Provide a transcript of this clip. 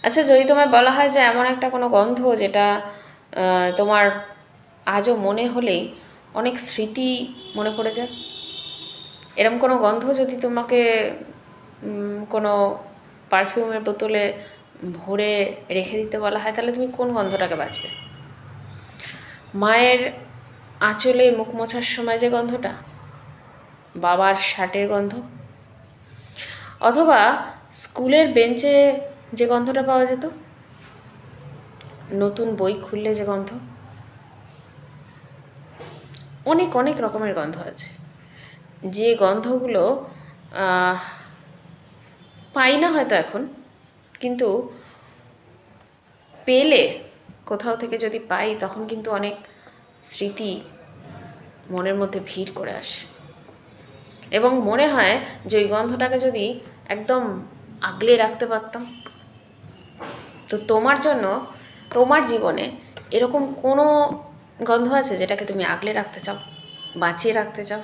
আচ্ছা, যদি তোমায় বলা হয় যে এমন একটা কোনো গন্ধ যেটা তোমার আজও মনে হলেই অনেক স্মৃতি মনে পড়ে যায়, এরম কোনো গন্ধ যদি তোমাকে কোনো পারফিউমের বোতলে ভরে রেখে দিতে বলা হয়, তাহলে তুমি কোন গন্ধটাকে বাঁচবে? মায়ের আঁচলে মুখ মোছার সময় যে গন্ধটা, বাবার শার্টের গন্ধ, অথবা স্কুলের বেঞ্চে যে গন্ধটা পাওয়া যেত, নতুন বই খুললে যে গন্ধ, অনেক অনেক রকমের গন্ধ আছে যে গন্ধগুলো পাই না হয়তো এখন, কিন্তু পেলে কোথাও থেকে যদি পাই তখন কিন্তু অনেক স্মৃতি মনের মধ্যে ভিড় করে আসে এবং মনে হয় যে ওই গন্ধটাকে যদি একদম আগলে রাখতে পারতাম। তো তোমার জন্য তোমার জীবনে এরকম কোনো গন্ধ আছে যেটাকে তুমি আগলে রাখতে চাও, বাঁচিয়ে রাখতে চাও?